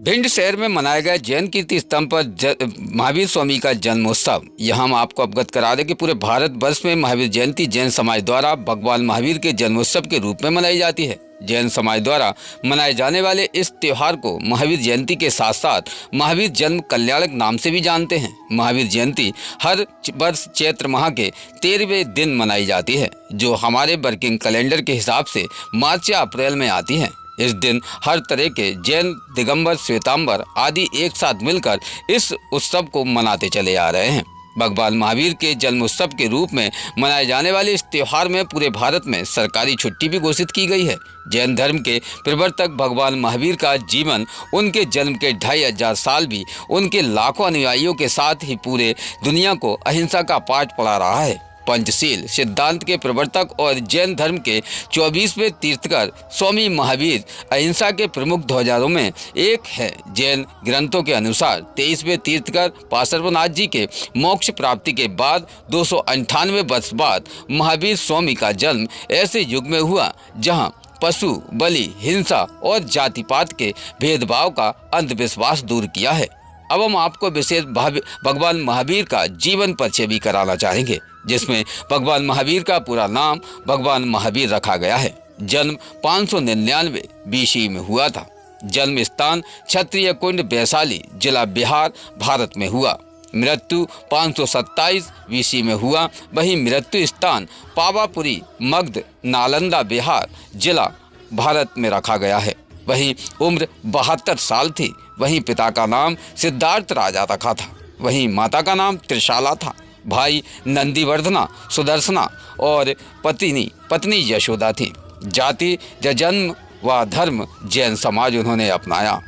भिंड शहर में मनाया गया जैन कीर्ति स्तंभ पर महावीर स्वामी का जन्मोत्सव। यहाँ हम आपको अवगत करा दें कि पूरे भारत वर्ष में महावीर जयंती जैन समाज द्वारा भगवान महावीर के जन्मोत्सव के रूप में मनाई जाती है। जैन समाज द्वारा मनाए जाने वाले इस त्योहार को महावीर जयंती के साथ साथ महावीर जन्म कल्याणक नाम से भी जानते हैं। महावीर जयंती हर वर्ष चैत्र माह के 13वें दिन मनाई जाती है, जो हमारे वर्किंग कैलेंडर के हिसाब से मार्च या अप्रैल में आती है। इस दिन हर तरह के जैन, दिगंबर, श्वेतांबर आदि एक साथ मिलकर इस उत्सव को मनाते चले आ रहे हैं। भगवान महावीर के जन्मोत्सव के रूप में मनाए जाने वाले इस त्योहार में पूरे भारत में सरकारी छुट्टी भी घोषित की गई है। जैन धर्म के प्रवर्तक भगवान महावीर का जीवन, उनके जन्म के 2500 साल भी उनके लाखों अनुयायियों के साथ ही पूरे दुनिया को अहिंसा का पाठ पढ़ा रहा है। पंचशील सिद्धांत के प्रवर्तक और जैन धर्म के 24वें तीर्थकर स्वामी महावीर अहिंसा के प्रमुख ध्वजारों में एक है। जैन ग्रंथों के अनुसार 23वें तीर्थकर पार्श्वनाथ जी के मोक्ष प्राप्ति के बाद 298 वर्ष बाद महावीर स्वामी का जन्म ऐसे युग में हुआ जहां पशु बलि, हिंसा और जाति पात के भेदभाव का अंधविश्वास दूर किया है। अब हम आपको विशेष भगवान महावीर का जीवन परिचय भी कराना चाहेंगे, जिसमें भगवान महावीर का पूरा नाम भगवान महावीर रखा गया है। जन्म 599 BC में हुआ था। जन्म स्थान क्षत्रिय कुंड वैशाली, जिला बिहार, भारत में हुआ। मृत्यु 527 BC में हुआ। वहीं मृत्यु स्थान पावापुरी, मगध, नालंदा, बिहार, जिला भारत में रखा गया है। वहीं उम्र 72 साल थी। वहीं पिता का नाम सिद्धार्थ राजा रखा था। वहीं माता का नाम त्रिशाला था। भाई नंदीवर्धना, सुदर्शना और पत्नी यशोदा थी। जाति, जन्म व धर्म जैन समाज उन्होंने अपनाया।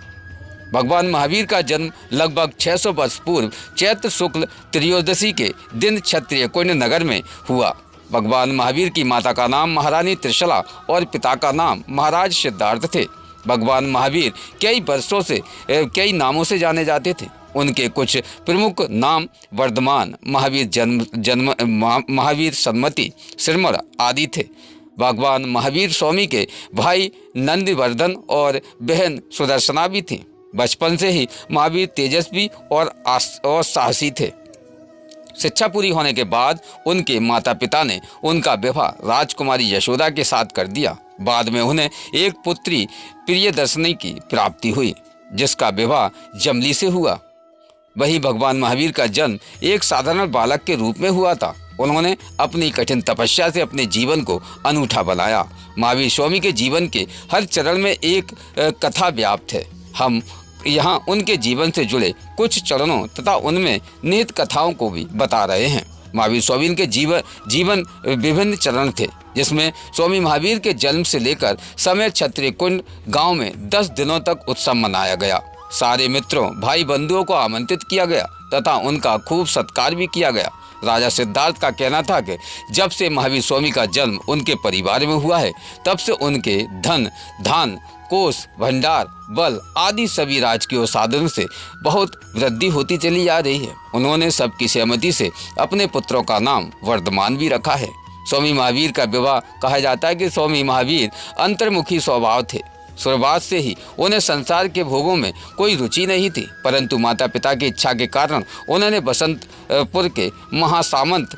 भगवान महावीर का जन्म लगभग 600 वर्ष पूर्व चैत्र शुक्ल त्रयोदशी के दिन क्षत्रिय कुंड नगर में हुआ। भगवान महावीर की माता का नाम महारानी त्रिशला और पिता का नाम महाराज सिद्धार्थ थे। भगवान महावीर कई वर्षों से कई नामों से जाने जाते थे। उनके कुछ प्रमुख नाम वर्धमान, महावीर सन्मति, सिरमौर आदि थे। भगवान महावीर स्वामी के भाई नंदीवर्धन और बहन सुदर्शना भी थी। बचपन से ही महावीर तेजस्वी और साहसी थे। शिक्षा पूरी होने के बाद उनके माता पिता ने उनका विवाह राजकुमारी यशोदा के साथ कर दिया। बाद में उन्हें एक पुत्री प्रियदर्शनी की प्राप्ति हुई, जिसका विवाह जमली से हुआ। वहीं भगवान महावीर का जन्म एक साधारण बालक के रूप में हुआ था। उन्होंने अपनी कठिन तपस्या से अपने जीवन को अनूठा बनाया। महावीर स्वामी के जीवन के हर चरण में एक कथा व्याप्त है। हम यहाँ उनके जीवन से जुड़े कुछ चरणों तथा उनमें निहित कथाओं को भी बता रहे हैं। महावीर स्वामी के जीवन विभिन्न चरण थे, जिसमें स्वामी महावीर के जन्म से लेकर समय क्षत्रिय कुंड गांव में 10 दिनों तक उत्सव मनाया गया। सारे मित्रों, भाई बंधुओं को आमंत्रित किया गया तथा उनका खूब सत्कार भी किया गया। राजा सिद्धार्थ का कहना था कि जब से महावीर स्वामी का जन्म उनके परिवार में हुआ है, तब से उनके धन, धान, कोष, भंडार, बल आदि सभी राजकीय साधनों से बहुत वृद्धि होती चली जा रही है। उन्होंने सबकी सहमति से अपने पुत्रों का नाम वर्धमान भी रखा है। स्वामी महावीर का विवाह कहा जाता है कि स्वामी महावीर अंतर्मुखी स्वभाव थे। शुरुआत से ही उन्हें संसार के भोगों में कोई रुचि नहीं थी, परंतु माता पिता की इच्छा के कारण उन्होंने बसंतपुर के महासामंत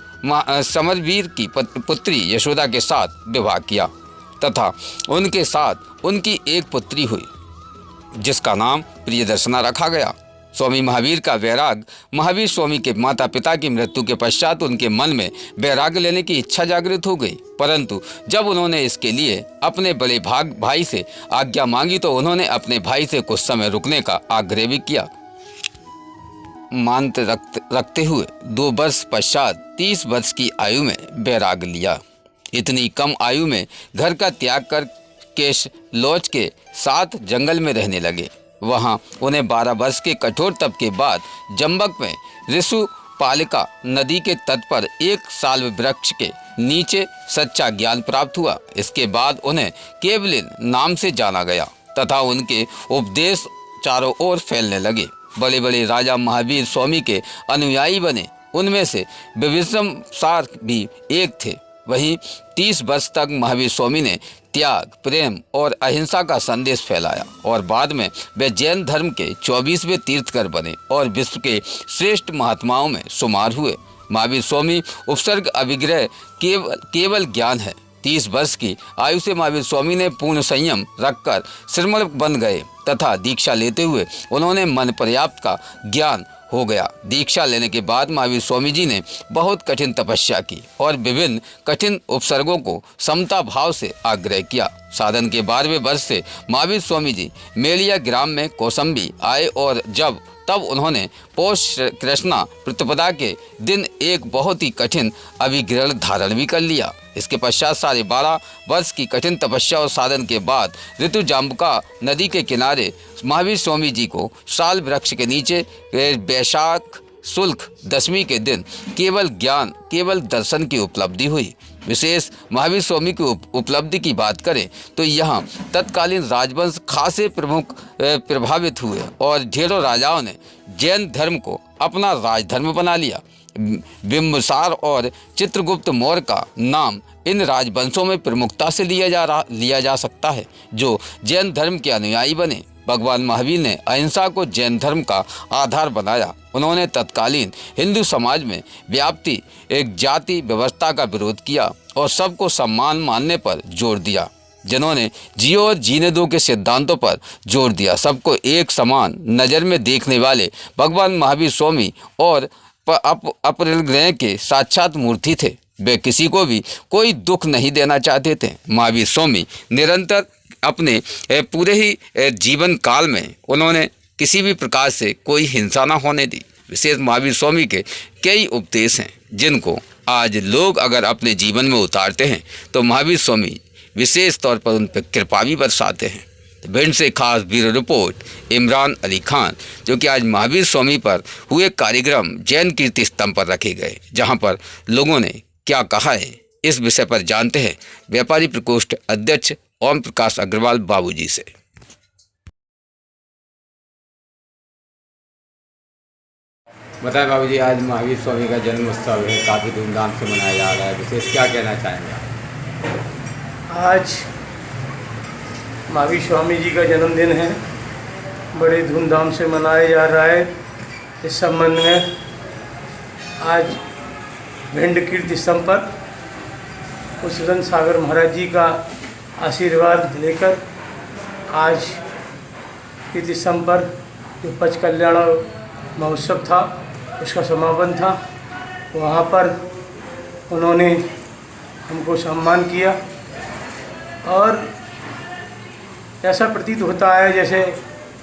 समरवीर की पुत्री यशोदा के साथ विवाह किया तथा उनके साथ उनकी एक पुत्री हुई, जिसका नाम प्रियदर्शना रखा गया। स्वामी महावीर का वैराग, महावीर स्वामी के माता पिता की मृत्यु के पश्चात उनके मन में वैराग्य लेने की इच्छा जागृत हो गई, परंतु जब उन्होंने इसके लिए अपने बड़े भाई से आज्ञा मांगी तो उन्होंने अपने भाई से कुछ समय रुकने का आग्रह भी किया। मान्य रखते हुए 2 वर्ष पश्चात 30 वर्ष की आयु में वैराग्य लिया। इतनी कम आयु में घर का त्याग कर केश लोच के साथ जंगल में रहने लगे। वहां उन्हें 12 वर्ष के कठोर तप के बाद जंबक में ऋषु पालिका नदी के तट पर एक साल वृक्ष के नीचे सच्चा ज्ञान प्राप्त हुआ। इसके बाद उन्हें केवलिन नाम से जाना गया तथा उनके उपदेश चारों ओर फैलने लगे। बड़े बड़े राजा महावीर स्वामी के अनुयायी बने। उनमें से विभीषण सार भी एक थे। वहीं 30 वर्ष तक महावीर स्वामी ने त्याग, प्रेम और अहिंसा का संदेश फैलाया और बाद में वे जैन धर्म के 24वें तीर्थकर बने और विश्व के श्रेष्ठ महात्माओं में शुमार हुए। महावीर स्वामी उपसर्ग अभिग्रह केवल ज्ञान है। 30 वर्ष की आयु से महावीर स्वामी ने पूर्ण संयम रखकर श्रमण बन गए तथा दीक्षा लेते हुए उन्होंने मन पर्याप्त का ज्ञान हो गया। दीक्षा लेने के बाद महावीर स्वामी जी ने बहुत कठिन तपस्या की और विभिन्न कठिन उपसर्गों को समता भाव से आग्रह किया। साधन के 12वें वर्ष से महावीर स्वामी जी मेलिया ग्राम में कौसंबी आए और तब उन्होंने पौष कृष्णा प्रतिपदा के दिन एक बहुत ही कठिन अभिग्रहण धारण भी कर लिया। इसके पश्चात 12.5 वर्ष की कठिन तपस्या और साधन के बाद ऋतुजाम्बुका नदी के किनारे महावीर स्वामी जी को साल वृक्ष के नीचे वैशाख शुल्क दशमी के दिन केवल ज्ञान, केवल दर्शन की उपलब्धि हुई। विशेष महावीर स्वामी की उपलब्धि की बात करें तो यहाँ तत्कालीन राजवंश खासे प्रमुख प्रभावित हुए और ढेरों राजाओं ने जैन धर्म को अपना राजधर्म बना लिया। बिंबिसार और चित्रगुप्त मौर्य का नाम इन राजवंशों में प्रमुखता से लिया जा सकता है, जो जैन धर्म के अनुयायी बने। भगवान महावीर ने अहिंसा को जैन धर्म का आधार बनाया। उन्होंने तत्कालीन हिंदू समाज में व्याप्ति एक जाति व्यवस्था का विरोध किया और सबको सम्मान मानने पर जोर दिया। जिन्होंने जियो और जीने दो के सिद्धांतों पर जोर दिया। सबको एक समान नज़र में देखने वाले भगवान महावीर स्वामी और अपरिग्रह के साक्षात मूर्ति थे। वे किसी को भी कोई दुख नहीं देना चाहते थे। महावीर स्वामी निरंतर अपने पूरे ही जीवन काल में उन्होंने किसी भी प्रकार से कोई हिंसा न होने दी। विशेष महावीर स्वामी के कई उपदेश हैं जिनको आज लोग अगर अपने जीवन में उतारते हैं तो महावीर स्वामी विशेष तौर पर उन पर कृपा भी बरसाते हैं। भिंड से खास ब्यूरो रिपोर्ट इमरान अली खान, जो कि आज महावीर स्वामी पर हुए कार्यक्रम जैन कीर्ति स्तंभ पर रखे गए, जहां पर लोगों ने क्या कहा है इस विषय पर जानते हैं व्यापारी प्रकोष्ठ अध्यक्ष ओम प्रकाश अग्रवाल बाबूजी से। बताएं बाबूजी, आज महावीर स्वामी का जन्म उत्सव है, काफ़ी धूमधाम से मनाया जा रहा है, विशेष क्या कहना चाहेंगे आप? आज महावीर स्वामी जी का जन्मदिन है, बड़े धूमधाम से मनाया जा रहा है। इस संबंध में आज भिंड कीर्ति स्तंभ पर उच्चतन सागर महाराज जी का आशीर्वाद लेकर आज कीर्ति स्तंभ पर जो पंच कल्याण महोत्सव था उसका समापन था। वहाँ पर उन्होंने हमको सम्मान किया और ऐसा प्रतीत होता है जैसे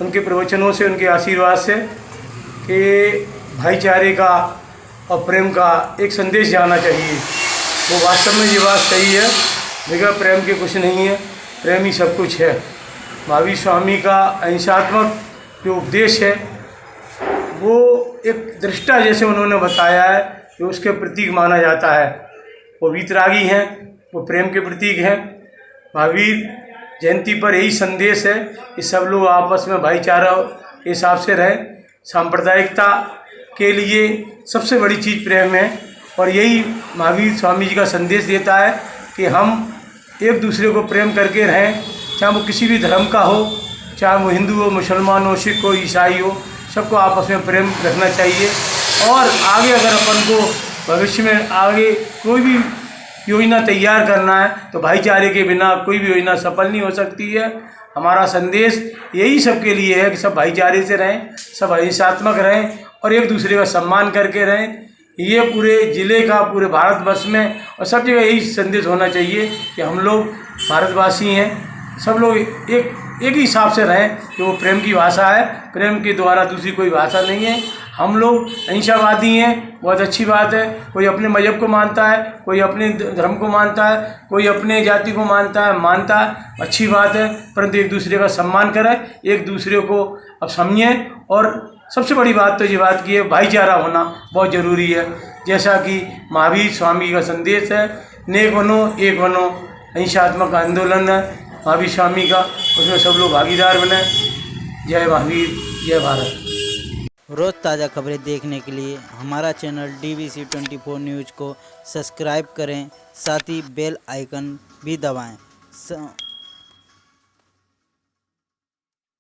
उनके प्रवचनों से, उनके आशीर्वाद से कि भाईचारे का और प्रेम का एक संदेश जाना चाहिए। वो वास्तव में ये बात सही है, बगैर प्रेम के कुछ नहीं है, प्रेम ही सब कुछ है। महावीर स्वामी का अहिंसात्मक जो उपदेश है वो एक दृष्टा जैसे उन्होंने बताया है कि उसके प्रतीक माना जाता है। वो वीतरागी हैं, वो प्रेम के प्रतीक हैं। महावीर जयंती पर यही संदेश है कि सब लोग आपस में भाईचारा के हिसाब से रहें। सांप्रदायिकता के लिए सबसे बड़ी चीज़ प्रेम है और यही महावीर स्वामी जी का संदेश देता है कि हम एक दूसरे को प्रेम करके रहें, चाहे वो किसी भी धर्म का हो, चाहे वो हिंदू हो, मुसलमान हो, सिख हो, ईसाई हो, सबको आपस में प्रेम रखना चाहिए। और आगे अगर अपन को भविष्य में आगे कोई भी योजना तैयार करना है तो भाईचारे के बिना कोई भी योजना सफल नहीं हो सकती है। हमारा संदेश यही सबके लिए है कि सब भाईचारे से रहें, सब अहिंसात्मक रहें और एक दूसरे का सम्मान करके रहें। ये पूरे ज़िले का, पूरे भारतवर्ष में और सब जगह यही संदेश होना चाहिए कि हम लोग भारतवासी हैं, सब लोग एक ही हिसाब से रहें कि वो प्रेम की भाषा है, प्रेम के द्वारा दूसरी कोई भाषा नहीं है। हम लोग अहिंसावादी हैं, बहुत अच्छी बात है। कोई अपने मजहब को मानता है, कोई अपने धर्म को मानता है, कोई अपने जाति को मानता है, अच्छी बात है। परंतु एक दूसरे का सम्मान करें, एक दूसरे को अब समझें और सबसे बड़ी बात तो ये बात की है भाईचारा होना बहुत ज़रूरी है। जैसा कि महावीर स्वामी का संदेश है, नेक बनो एक बनो, अहिंसात्मक आंदोलन है महावीर स्वामी का, उसमें सब लोग भागीदार बने। जय महावीर, जय भारत। रोज़ ताज़ा खबरें देखने के लिए हमारा चैनल DBC 24 न्यूज़ को सब्सक्राइब करें, साथ ही बेल आइकन भी दबाएं।